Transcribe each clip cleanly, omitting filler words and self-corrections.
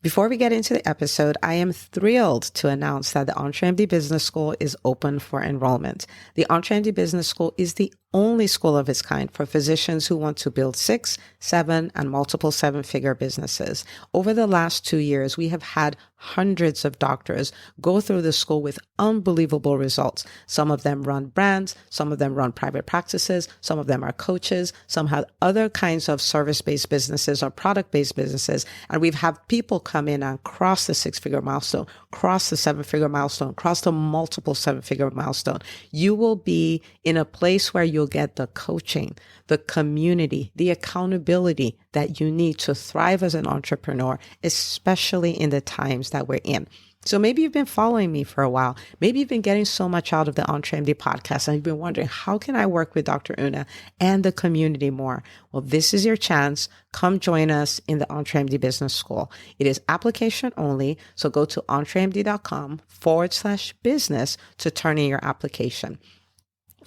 Before we get into the episode, I am thrilled to announce that the EntreMD Business School is open for enrollment. The EntreMD Business School is the only school of its kind for physicians who want to build 6, 7, and multiple 7-figure businesses. Over the last 2 years, we have had hundreds of doctors go through the school with unbelievable results. Some of them run brands, some of them run private practices, some of them are coaches, some have other kinds of service-based businesses or product-based businesses. And we've had people come in and cross the 6-figure milestone, cross the 7-figure milestone, cross the multiple 7-figure milestone. You will be in a place where you'll get the coaching, the community, the accountability that you need to thrive as an entrepreneur, especially in the times that we're in. So maybe you've been following me for a while. Maybe you've been getting so much out of the EntreMD podcast and you've been wondering, how can I work with Dr. Una and the community more? Well, this is your chance. Come join us in the EntreMD Business School. It is application only. So go to entremd.com/business to turn in your application.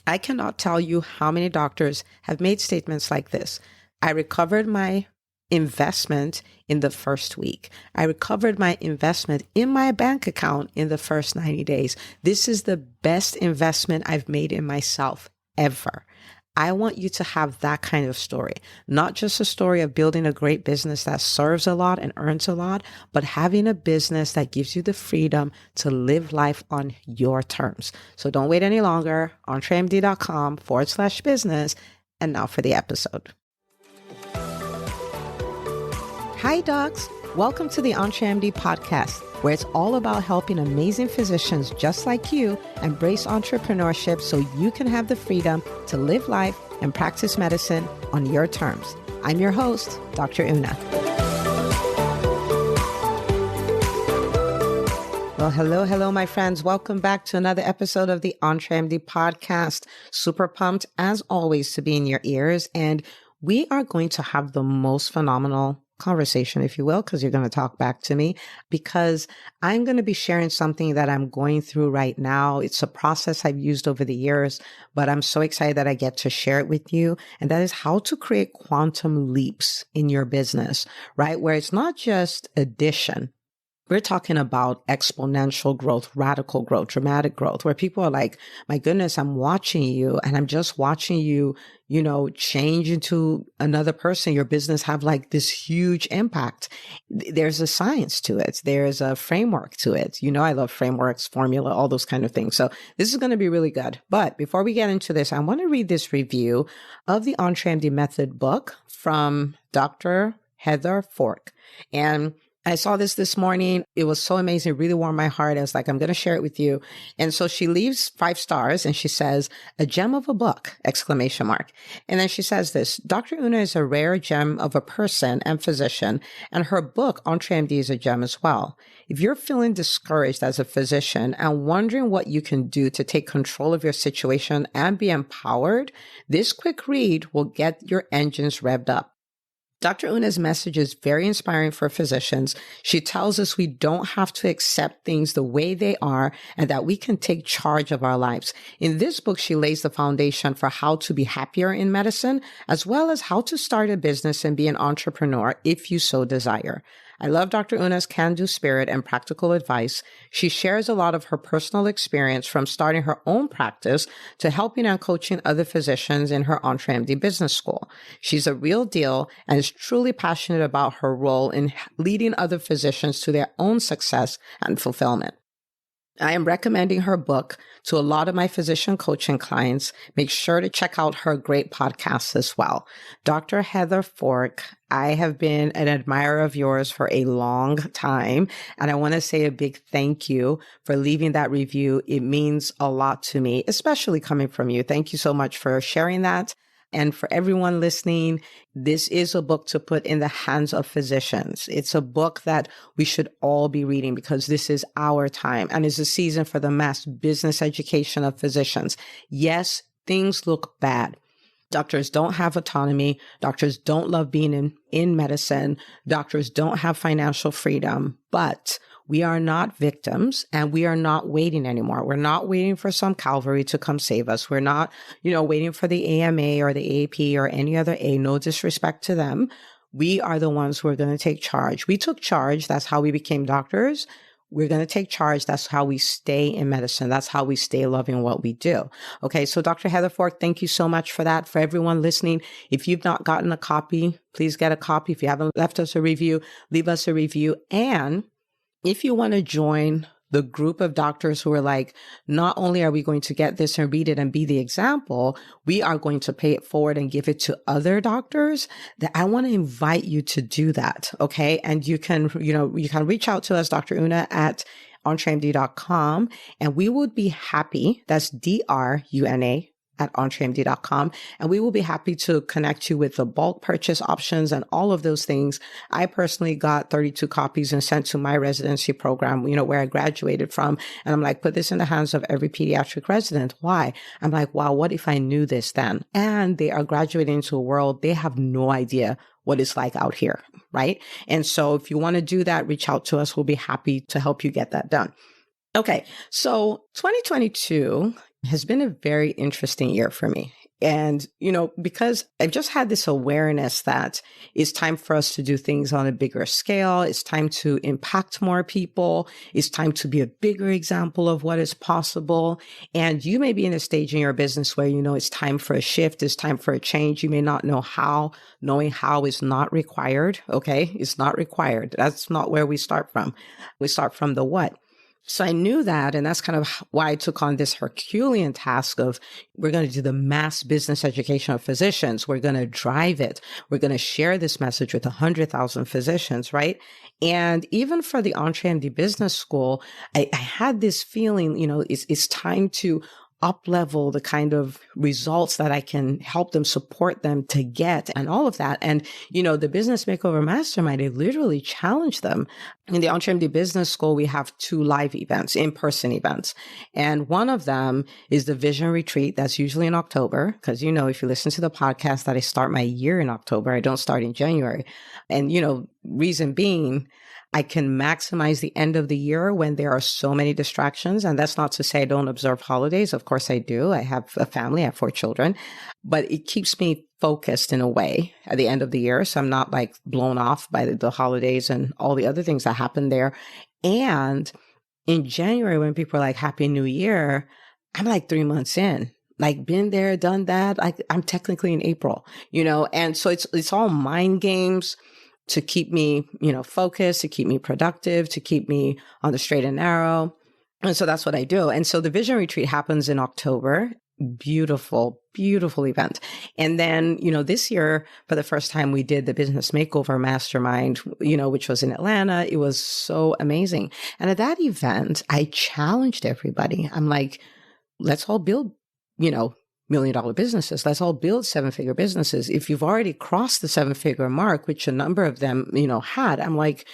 I cannot tell you how many doctors have made statements like this. I recovered my investment in the first week. I recovered my investment in my bank account in the first 90 days. This is the best investment I've made in myself ever. I want you to have that kind of story, not just a story of building a great business that serves a lot and earns a lot, but having a business that gives you the freedom to live life on your terms. So don't wait any longer. entremd.com/business. And now for the episode. Hi, docs. Welcome to the EntreMD podcast, where it's all about helping amazing physicians just like you embrace entrepreneurship so you can have the freedom to live life and practice medicine on your terms. I'm your host, Dr. Una. Well, hello, my friends. Welcome back to another episode of the EntreMD podcast. Super pumped, as always, to be in your ears. And we are going to have the most phenomenal conversation, if you will, because you're going to talk back to me, because I'm going to be sharing something that I'm going through right now. It's a process I've used over the years, but I'm so excited that I get to share it with you. And that is how to create quantum leaps in your business, right? Where it's not just addition. We're talking about exponential growth, radical growth, dramatic growth, where people are like, my goodness, I'm watching you and I'm just watching you, change into another person. Your business have like this huge impact. There's a science to it. There's a framework to it. I love frameworks, formula, all those kind of things. So this is going to be really good. But before we get into this, I want to read this review of the EntreMD Method book from Dr. Heather Fork. And I saw this morning. It was so amazing. It really warmed my heart. I was like, I'm going to share it with you. And so she leaves 5 stars and she says, a gem of a book, ! And then she says this, Dr. Una is a rare gem of a person and physician, and her book, EntreMD, is a gem as well. If you're feeling discouraged as a physician and wondering what you can do to take control of your situation and be empowered, this quick read will get your engines revved up. Dr. Una's message is very inspiring for physicians. She tells us we don't have to accept things the way they are and that we can take charge of our lives. In this book, she lays the foundation for how to be happier in medicine, as well as how to start a business and be an entrepreneur if you so desire. I love Dr. Una's can-do spirit and practical advice. She shares a lot of her personal experience from starting her own practice to helping and coaching other physicians in her EntreMD Business School. She's a real deal and is truly passionate about her role in leading other physicians to their own success and fulfillment. I am recommending her book to a lot of my physician coaching clients. Make sure to check out her great podcast as well. Dr. Heather Fork, I have been an admirer of yours for a long time, and I want to say a big thank you for leaving that review. It means a lot to me, especially coming from you. Thank you so much for sharing that. And for everyone listening, this is a book to put in the hands of physicians. It's a book that we should all be reading because this is our time and is a season for the mass business education of physicians. Yes, things look bad. Doctors don't have autonomy. Doctors don't love being in medicine. Doctors don't have financial freedom, but we are not victims and we are not waiting anymore. We're not waiting for some Calvary to come save us. We're not, waiting for the AMA or the AP or any other A, no disrespect to them. We are the ones who are going to take charge. We took charge. That's how we became doctors. We're going to take charge. That's how we stay in medicine. That's how we stay loving what we do. Okay. So Dr. Heather Fork, thank you so much for that. For everyone listening, if you've not gotten a copy, please get a copy. If you haven't left us a review, leave us a review. And if you want to join the group of doctors who are like, not only are we going to get this and read it and be the example, we are going to pay it forward and give it to other doctors, that I want to invite you to do that. Okay. And you can reach out to us, Dr. Una at entremd.com, and we would be happy. That's DRUNA at entremd.com. And we will be happy to connect you with the bulk purchase options and all of those things. I personally got 32 copies and sent to my residency program, where I graduated from. And I'm like, put this in the hands of every pediatric resident. Why? I'm like, wow, what if I knew this then? And they are graduating into a world they have no idea what it's like out here, right? And so if you want to do that, reach out to us. We'll be happy to help you get that done. Okay, so 2022 has been a very interesting year for me. And, because I've just had this awareness that it's time for us to do things on a bigger scale. It's time to impact more people. It's time to be a bigger example of what is possible. And you may be in a stage in your business where, it's time for a shift. It's time for a change. You may not know how. Knowing how is not required. Okay. It's not required. That's not where we start from. We start from the what. So I knew that, and that's kind of why I took on this Herculean task of, we're going to do the mass business education of physicians. We're going to drive it. We're going to share this message with 100,000 physicians, right? And even for the EntreMD Business School, I had this feeling, it's time to up-level the kind of results that I can help them, support them to get, and all of that. And, the Business Makeover Mastermind, I literally challenged them. In the EntreMD Business School, we have 2 live events, in-person events. And one of them is the Vision Retreat. That's usually in October, because, if you listen to the podcast, that I start my year in October. I don't start in January. And, reason being, I can maximize the end of the year when there are so many distractions. And that's not to say I don't observe holidays. Of course I do. I have a family. I have 4 children, but it keeps me focused in a way at the end of the year. So I'm not like blown off by the holidays and all the other things that happen there. And in January, when people are like, Happy New Year, I'm like 3 months in. Like, been there, done that. I'm technically in April, and so it's all mind games to keep me, focused, to keep me productive, to keep me on the straight and narrow. And so that's what I do. And so the Vision Retreat happens in October. Beautiful, beautiful event. And then, this year, for the first time, we did the Business Makeover Mastermind, which was in Atlanta. It was so amazing. And at that event, I challenged everybody. I'm like, let's all build, $1 million businesses. Let's all build 7-figure businesses. If you've already crossed the 7-figure mark, which a number of them, had, I'm like,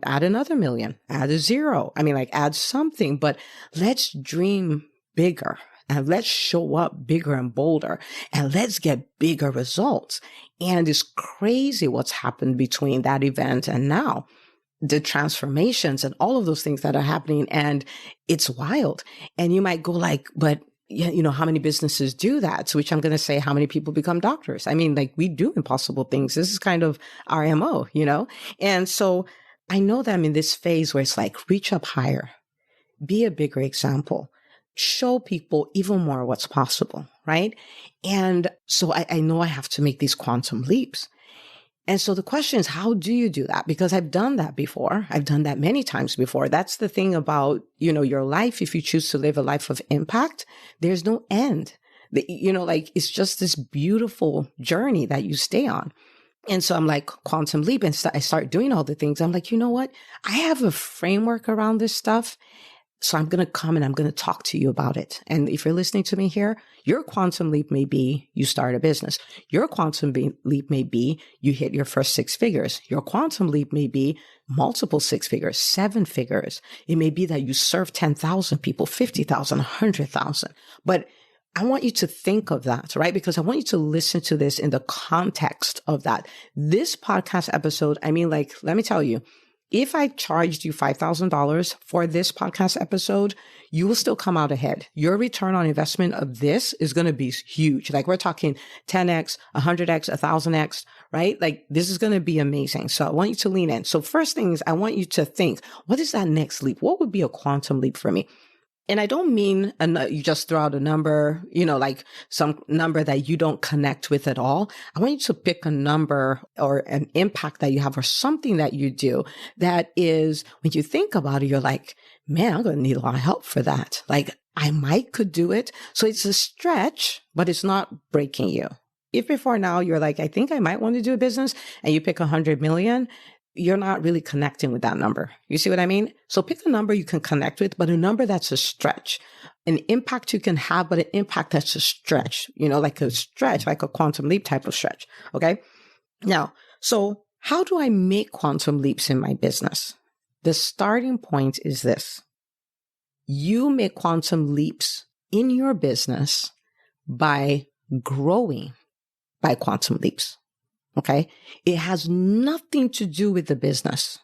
add another million, add a 0. I mean, like, add something, but let's dream bigger and let's show up bigger and bolder and let's get bigger results. And it's crazy what's happened between that event and now. The transformations and all of those things that are happening. And it's wild. And you might go like, but how many businesses do that? To which I'm going to say, how many people become doctors? I mean, like, we do impossible things. This is kind of our MO, And so I know that I'm in this phase where it's like, reach up higher, be a bigger example, show people even more what's possible, right? And so I know I have to make these quantum leaps. And so the question is, how do you do that? Because I've done that before. I've done that many times before. That's the thing about, your life. If you choose to live a life of impact, there's no end. It's just this beautiful journey that you stay on. And so I'm like, quantum leap. And I start doing all the things. I'm like, you know what? I have a framework around this stuff. So I'm going to come and I'm going to talk to you about it. And if you're listening to me here, your quantum leap may be you start a business. Your quantum leap may be you hit your first 6 figures. Your quantum leap may be multiple 6 figures, 7 figures. It may be that you serve 10,000 people, 50,000, 100,000. But I want you to think of that, right? Because I want you to listen to this in the context of that. This podcast episode, let me tell you, If I charged you $5,000 for this podcast episode, you will still come out ahead. Your return on investment of this is going to be huge. Like we're talking 10x, 100x, 1000x, right? Like this is going to be amazing. So I want you to lean in. So first thing is I want you to think, what is that next leap? What would be a quantum leap for me? And I don't mean you just throw out a number, like some number that you don't connect with at all. I want you to pick a number or an impact that you have or something that you do that is, when you think about it, you're like, man, I'm going to need a lot of help for that. Like I could do it. So it's a stretch, but it's not breaking you. If before now you're like, I think I might want to do a business, and you pick 100 million, you're not really connecting with that number. You see what I mean? So pick a number you can connect with, but a number that's a stretch, an impact you can have, but an impact that's a stretch, like a stretch, like a quantum leap type of stretch. Okay. Now, so how do I make quantum leaps in my business? The starting point is this. You make quantum leaps in your business by growing by quantum leaps. Okay. It has nothing to do with the business.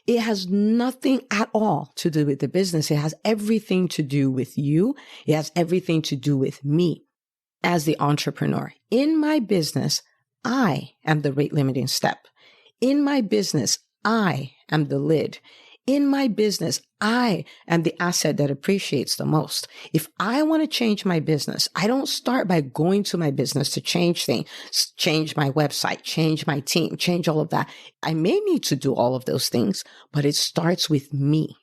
It has nothing at all to do with the business. It has everything to do with you. It has everything to do with me as the entrepreneur. In my business, I am the rate limiting step. In my business, I am the lid. In my business, I am the asset that appreciates the most. If I want to change my business, I don't start by going to my business to change things, change my website, change my team, change all of that. I may need to do all of those things, but it starts with me.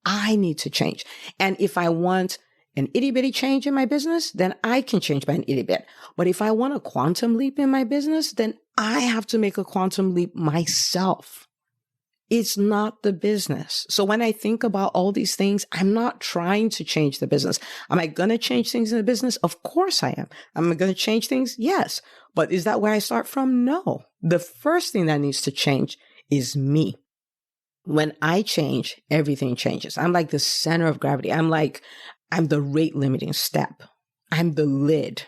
I need to change. And if I want an itty bitty change in my business, then I can change by an itty bit. But if I want a quantum leap in my business, then I have to make a quantum leap myself. It's not the business. So when I think about all these things, I'm not trying to change the business. Am I going to change things in the business? Of course I am. Am I going to change things? Yes. But is that where I start from? No. The first thing that needs to change is me. When I change, everything changes. I'm like the center of gravity. I'm the rate limiting step. I'm the lid.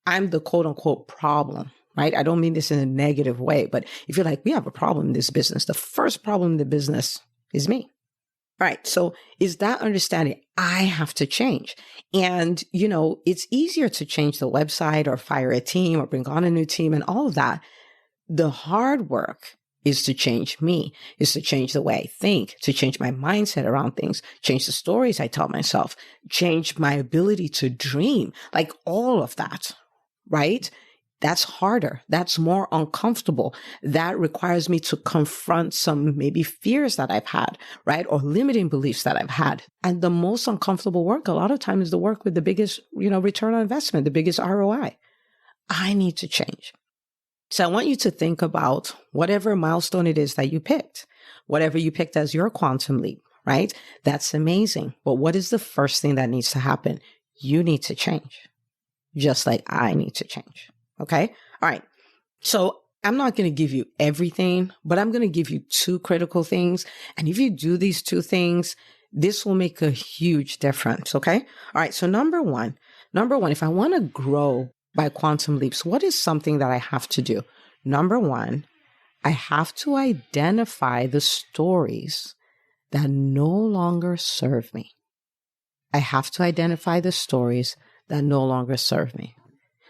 I'm the quote unquote problem. Right? I don't mean this in a negative way, but if you're like, we have a problem in this business, the first problem in the business is me. All right. So is that understanding I have to change? And, it's easier to change the website or fire a team or bring on a new team and all of that. The hard work is to change me, is to change the way I think, to change my mindset around things, change the stories I tell myself, change my ability to dream, like all of that. Right? That's harder. That's more uncomfortable. That requires me to confront some maybe fears that I've had, right? Or limiting beliefs that I've had. And the most uncomfortable work, a lot of times, is the work with the biggest, return on investment, the biggest ROI. I need to change. So I want you to think about whatever milestone it is that you picked, whatever you picked as your quantum leap, right? That's amazing. But what is the first thing that needs to happen? You need to change, just like I need to change. Okay. All right. So I'm not going to give you everything, but I'm going to give you two critical things. And if you do these two things, this will make a huge difference. Okay. All right. So number one, if I want to grow by quantum leaps, what is something that I have to do? Number one, I have to identify the stories that no longer serve me. I have to identify the stories that no longer serve me.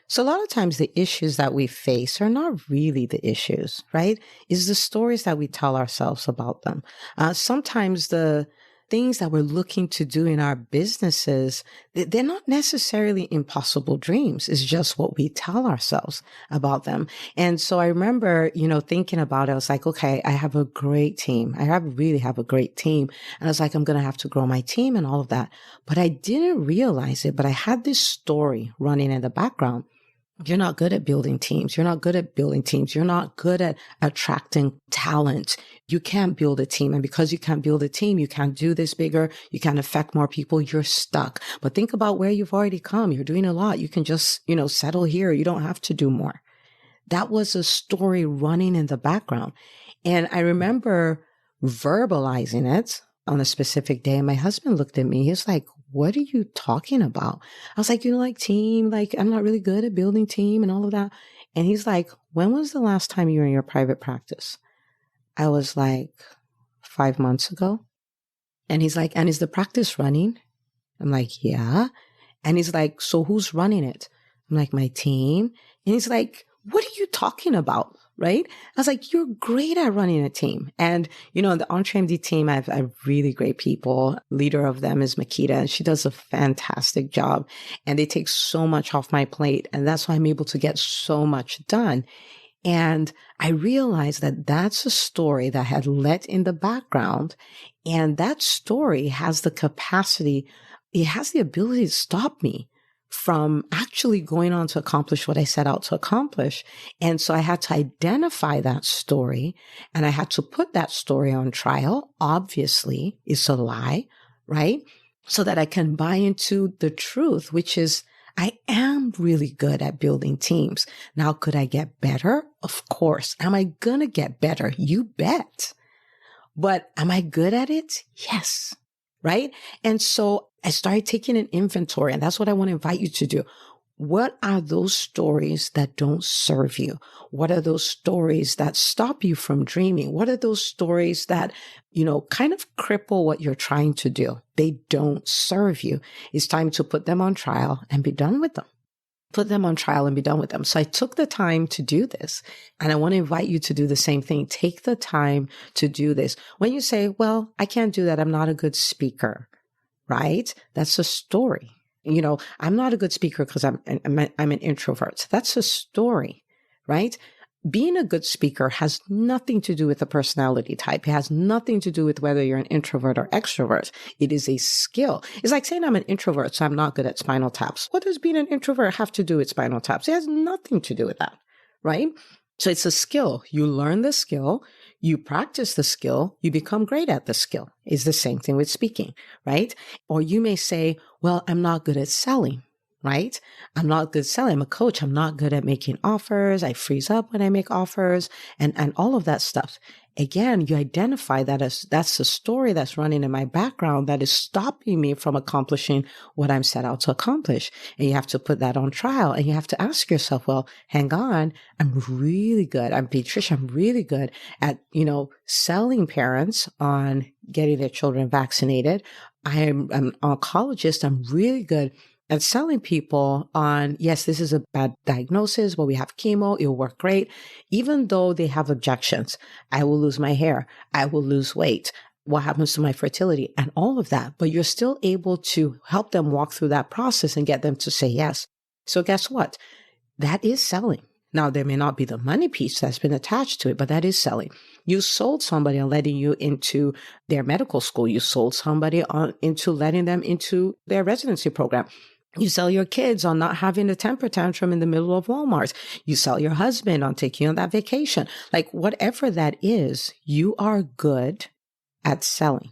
So a lot of times the issues that we face are not really the issues, right? It's the stories that we tell ourselves about them. Sometimes the things that we're looking to do in our businesses, they're not necessarily impossible dreams. It's just what we tell ourselves about them. And so I remember, thinking about it, I was like, okay, I have a great team. Really have a great team. And I was like, I'm going to have to grow my team and all of that. But I didn't realize it, but I had this story running in the background. You're not good at building teams. You're not good at building teams. You're not good at attracting talent. You can't build a team. And because you can't build a team, you can't do this bigger. You can't affect more people. You're stuck. But think about where you've already come. You're doing a lot. You can just, settle here. You don't have to do more. That was a story running in the background. And I remember verbalizing it on a specific day. And my husband looked at me. He was like, what are you talking about? I was like, team, I'm not really good at building team and all of that. And he's like, when was the last time you were in your private practice? I was like, 5 months ago. And he's like, and is the practice running? I'm like, yeah. And he's like, so who's running it? I'm like, my team. And he's like, what are you talking about? Right? I was like, you're great at running a team. And, the EntreMD team, I have really great people. Leader of them is Makita, and she does a fantastic job. And they take so much off my plate. And that's why I'm able to get so much done. And I realized that that's a story that had let in the background. And that story has the capacity, it has the ability to stop me from actually going on to accomplish what I set out to accomplish. And so I had to identify that story, and I had to put that story on trial. Obviously, it's a lie, right? So that I can buy into the truth, which is I am really good at building teams. Now, could I get better? Of course. Am I going to get better? You bet. But am I good at it? Yes. Right? And so I started taking an inventory, and that's what I want to invite you to do. What are those stories that don't serve you? What are those stories that stop you from dreaming? What are those stories that, kind of cripple what you're trying to do? They don't serve you. It's time to put them on trial and be done with them. Put them on trial and be done with them. So I took the time to do this, and I want to invite you to do the same thing. Take the time to do this. When you say, well, I can't do that, I'm not a good speaker, right? That's a story. I'm not a good speaker because I'm an introvert. That's a story, right? Being a good speaker has nothing to do with the personality type. It has nothing to do with whether you're an introvert or extrovert. It is a skill. It's like saying I'm an introvert, so I'm not good at spinal taps. What does being an introvert have to do with spinal taps? It has nothing to do with that, right? So it's a skill. You learn the skill, you practice the skill, you become great at the skill. It's the same thing with speaking, right? Or you may say, well, I'm not good at selling. Right? I'm not good at selling. I'm a coach. I'm not good at making offers. I freeze up when I make offers and all of that stuff. Again, you identify that as that's the story that's running in my background that is stopping me from accomplishing what I'm set out to accomplish. And you have to put that on trial, and you have to ask yourself, well, hang on, I'm really good. I'm Patricia. I'm really good at, selling parents on getting their children vaccinated. I'm an oncologist. I'm really good at selling people on, yes, this is a bad diagnosis, but we have chemo, it'll work great. Even though they have objections, I will lose my hair, I will lose weight, what happens to my fertility, and all of that. But you're still able to help them walk through that process and get them to say yes. So guess what? That is selling. Now, there may not be the money piece that's been attached to it, but that is selling. You sold somebody on letting you into their medical school. You sold somebody on into letting them into their residency program. You sell your kids on not having a temper tantrum in the middle of Walmart. You sell your husband on taking you on that vacation. Like whatever that is, you are good at selling,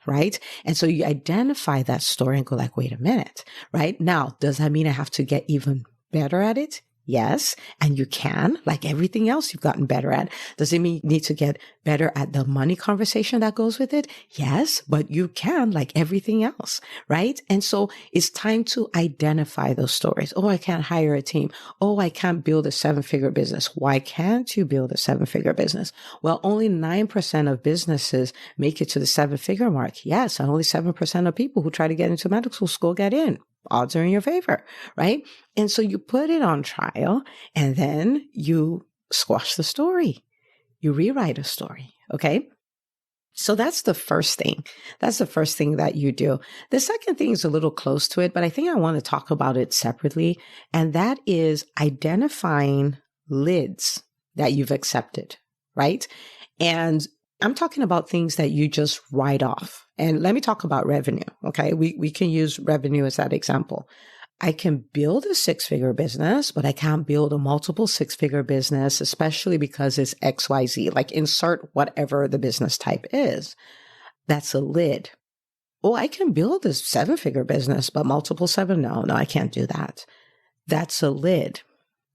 right? And so you identify that story and go like, wait a minute, right? Now, does that mean I have to get even better at it? Yes. And you can, like everything else you've gotten better at. Does it mean you need to get better at the money conversation that goes with it? Yes, but you can, like everything else, right? And so it's time to identify those stories. Oh, I can't hire a team. Oh, I can't build a 7-figure business. Why can't you build a 7-figure business? Well, only 9% of businesses make it to the 7-figure mark. Yes, and only 7% of people who try to get into medical school get in. Odds are in your favor, right? And so you put it on trial, and then you squash the story. You rewrite a story, okay? So that's the first thing. That's the first thing that you do. The second thing is a little close to it, but I think I want to talk about it separately, and that is identifying lids that you've accepted, right? And I'm talking about things that you just write off. And let me talk about revenue. Okay. We can use revenue as that example. I can build a 6-figure business, but I can't build a multiple 6-figure business, especially because it's XYZ, like insert whatever the business type is. That's a lid. Oh, I can build a 7-figure business, but multiple 7. No, I can't do that. That's a lid,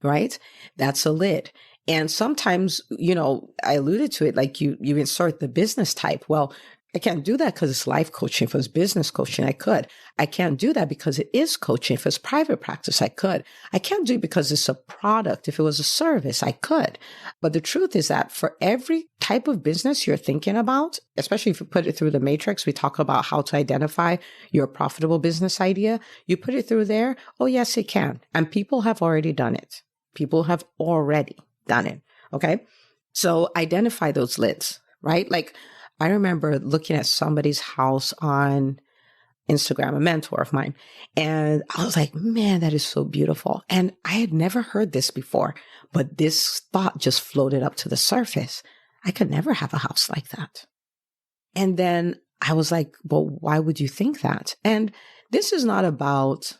right? That's a lid. And sometimes, I alluded to it, like you insert the business type. Well, I can't do that because it's life coaching. If it was business coaching, I could. I can't do that because it is coaching. If it's private practice, I could. I can't do it because it's a product. If it was a service, I could. But the truth is that for every type of business you're thinking about, especially if you put it through the matrix, we talk about how to identify your profitable business idea. You put it through there. Oh, yes, it can. And people have already done it. People have already done it. Okay. So identify those lids, right? Like, I remember looking at somebody's house on Instagram, a mentor of mine, and I was like, man, that is so beautiful. And I had never heard this before, but this thought just floated up to the surface. I could never have a house like that. And then I was like, well, why would you think that? And this is not about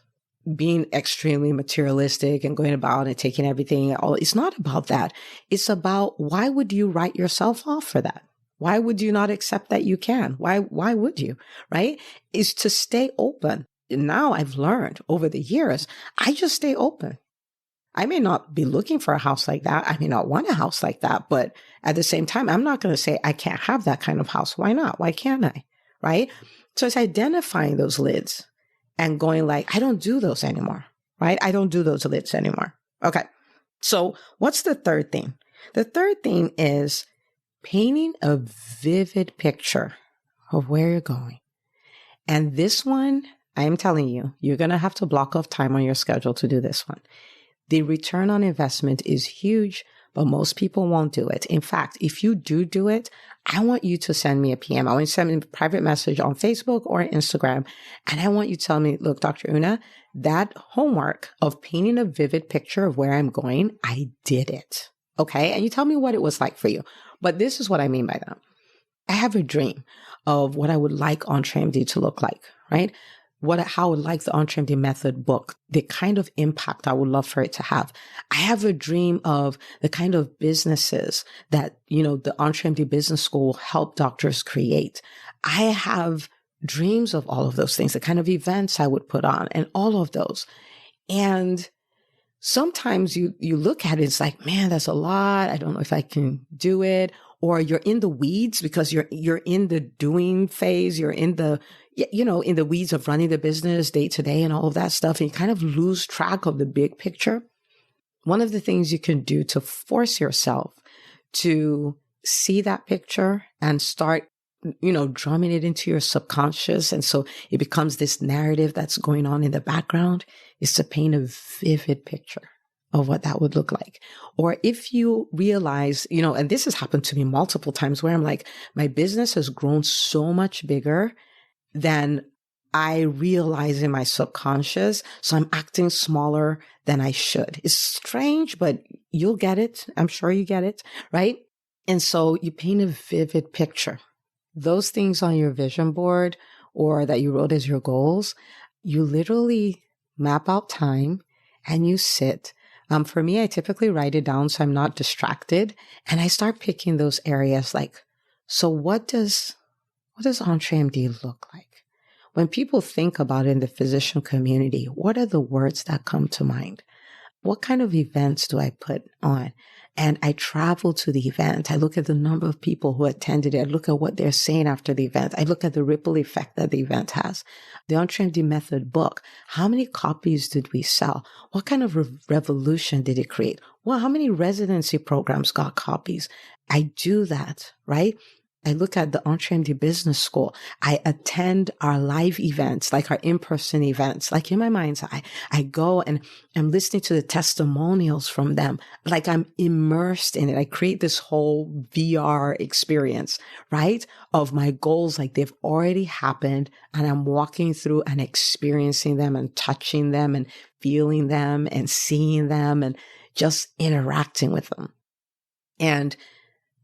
being extremely materialistic and going about and taking everything. It's not about that. It's about, why would you write yourself off for that? Why would you not accept that you can? Why would you? Right? Is to stay open. And now I've learned over the years, I just stay open. I may not be looking for a house like that. I may not want a house like that, but at the same time, I'm not going to say I can't have that kind of house. Why not? Why can't I? Right? So it's identifying those lids and going like, I don't do those anymore. Right? I don't do those lids anymore. Okay. So what's the third thing? The third thing is painting a vivid picture of where you're going. And this one, I'm telling you, you're going to have to block off time on your schedule to do this one. The return on investment is huge, but most people won't do it. In fact, if you do it, I want you to send me a PM. I want you to send me a private message on Facebook or Instagram. And I want you to tell me, look, Dr. Una, that homework of painting a vivid picture of where I'm going, I did it. Okay. And you tell me what it was like for you. But this is what I mean by that. I have a dream of what I would like EntreMD to look like, right? How I would like the EntreMD method book, the kind of impact I would love for it to have. I have a dream of the kind of businesses that, the EntreMD Business School will help doctors create. I have dreams of all of those things, the kind of events I would put on and all of those. And sometimes you look at it, it's like, man, that's a lot. I don't know if I can do it. Or you're in the weeds because you're in the doing phase. You're in the, in the weeds of running the business day to day and all of that stuff. And you kind of lose track of the big picture. One of the things you can do to force yourself to see that picture and start, drumming it into your subconscious. And so it becomes this narrative that's going on in the background, is to paint a vivid picture of what that would look like. Or if you realize, and this has happened to me multiple times where I'm like, my business has grown so much bigger than I realize in my subconscious. So I'm acting smaller than I should. It's strange, but you'll get it. I'm sure you get it, right? And so you paint a vivid picture. Those things on your vision board or that you wrote as your goals, you literally map out time and you sit. For me, I typically write it down so I'm not distracted. And I start picking those areas like, so what does EntreMD look like? When people think about it in the physician community, what are the words that come to mind? What kind of events do I put on? And I travel to the event. I look at the number of people who attended it. I look at what they're saying after the event. I look at the ripple effect that the event has. The EntreMD Method book. How many copies did we sell? What kind of revolution did it create? Well, how many residency programs got copies? I do that, right? I look at the EntreMD Business School. I attend our live events, like our in-person events. Like in my mind's eye, I go and I'm listening to the testimonials from them. Like I'm immersed in it. I create this whole VR experience, right? Of my goals, like they've already happened and I'm walking through and experiencing them and touching them and feeling them and seeing them and just interacting with them. And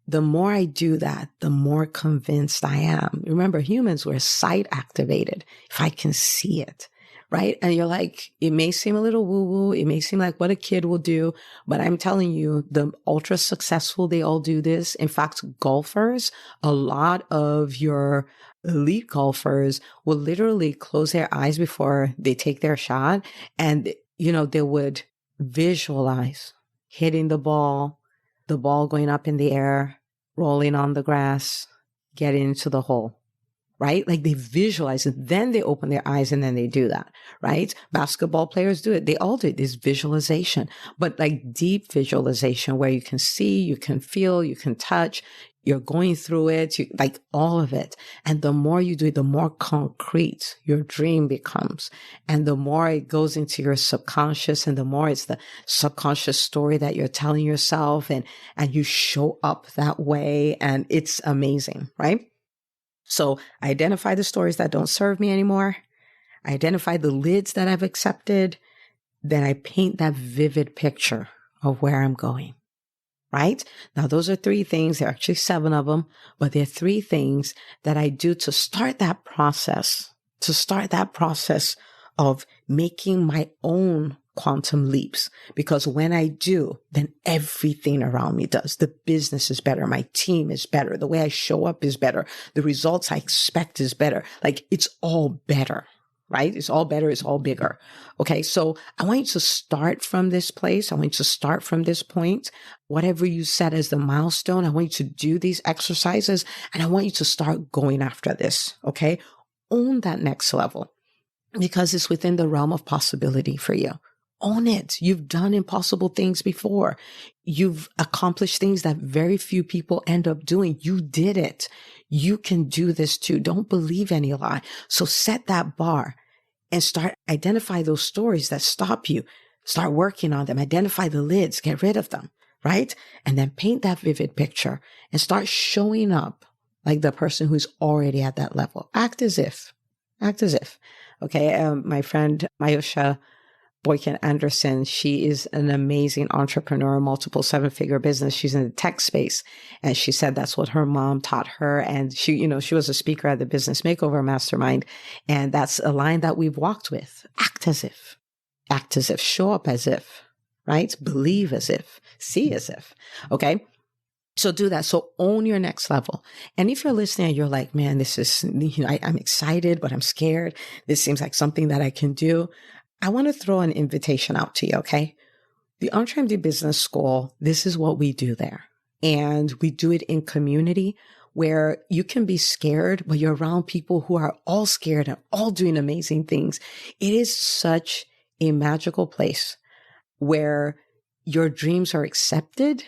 the more I do that, the more convinced I am. Remember, humans were sight activated. If I can see it, right? And you're like, it may seem a little woo-woo. It may seem like what a kid will do, but I'm telling you, the ultra successful, they all do this. In fact, golfers, a lot of your elite golfers will literally close their eyes before they take their shot. And, they would visualize hitting the ball going up in the air, rolling on the grass, getting into the hole. right? Like they visualize it, then they open their eyes and then they do that, right? Basketball players do it. They all do it. This visualization, but like deep visualization where you can see, you can feel, you can touch, you're going through it, like all of it. And the more you do it, the more concrete your dream becomes. And the more it goes into your subconscious, and the more it's the subconscious story that you're telling yourself, and you show up that way. And it's amazing, right? So I identify the stories that don't serve me anymore. I identify the lids that I've accepted. Then I paint that vivid picture of where I'm going, right? Now, those are 3 things. There are actually 7 of them, but there are 3 things that I do to start that process, of making my own quantum leaps. Because when I do, then everything around me does. The business is better. My team is better. The way I show up is better. The results I expect is better. Like it's all better, right? It's all better. It's all bigger. Okay. So I want you to start from this place. I want you to start from this point. Whatever you set as the milestone, I want you to do these exercises and I want you to start going after this. Okay. Own that next level because it's within the realm of possibility for you. Own it. You've done impossible things before. You've accomplished things that very few people end up doing. You did it. You can do this too. Don't believe any lie. So set that bar and start identify those stories that stop you. Start working on them. Identify the lids. Get rid of them, right? And then paint that vivid picture and start showing up like the person who's already at that level. Act as if. Okay. My friend, Mayosha Boykin Anderson, she is an amazing entrepreneur, multiple 7-figure business. She's in the tech space. And she said that's what her mom taught her. And she was a speaker at the Business Makeover Mastermind. And that's a line that we've walked with. Act as if, show up as if, right? Believe as if, see as if. Okay. So do that. So own your next level. And if you're listening and you're like, man, this is, I'm excited, but I'm scared. This seems like something that I can do. I want to throw an invitation out to you, okay? The EntreMD Business School, this is what we do there. And we do it in community where you can be scared, but you're around people who are all scared and all doing amazing things. It is such a magical place where your dreams are accepted.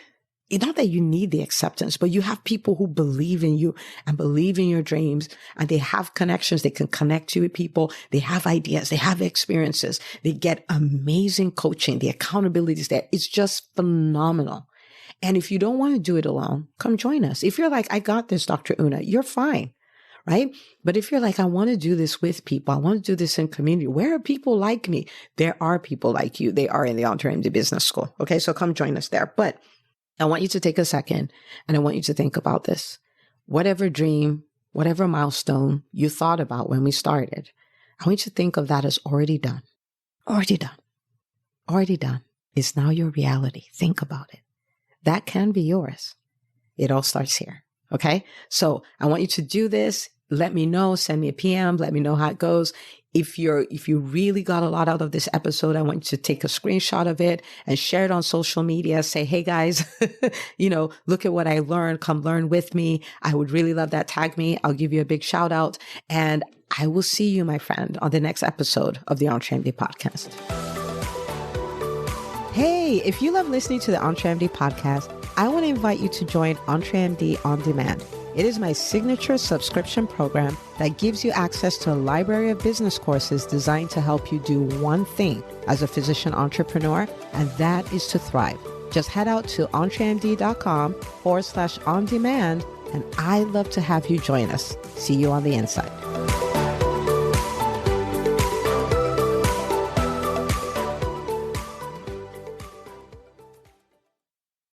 It's not that you need the acceptance, but you have people who believe in you and believe in your dreams, and they have connections. They can connect you with people. They have ideas. They have experiences. They get amazing coaching. The accountability is there. It's just phenomenal. And if you don't want to do it alone, come join us. If you're like, I got this, Dr. Una, you're fine, right? But if you're like, I want to do this with people, I want to do this in community, where are people like me? There are people like you. They are in the EntreMD Business School. Okay, so come join us there. But I want you to take a second and I want you to think about this. Whatever dream, whatever milestone you thought about when we started, I want you to think of that as already done. Already done. It's now your reality. Think about it. That can be yours. It all starts here. Okay. So I want you to do this. Let me know. Send me a PM. Let me know how it goes. If you really got a lot out of this episode, I want you to take a screenshot of it and share it on social media. Say, hey guys, look at what I learned. Come learn with me. I would really love that. Tag me. I'll give you a big shout out. And I will see you, my friend, on the next episode of the EntreMD podcast. Hey, if you love listening to the EntreMD podcast, I want to invite you to join EntreMD On Demand. It is my signature subscription program that gives you access to a library of business courses designed to help you do one thing as a physician entrepreneur, and that is to thrive. Just head out to entremd.com/on-demand, and I'd love to have you join us. See you on the inside.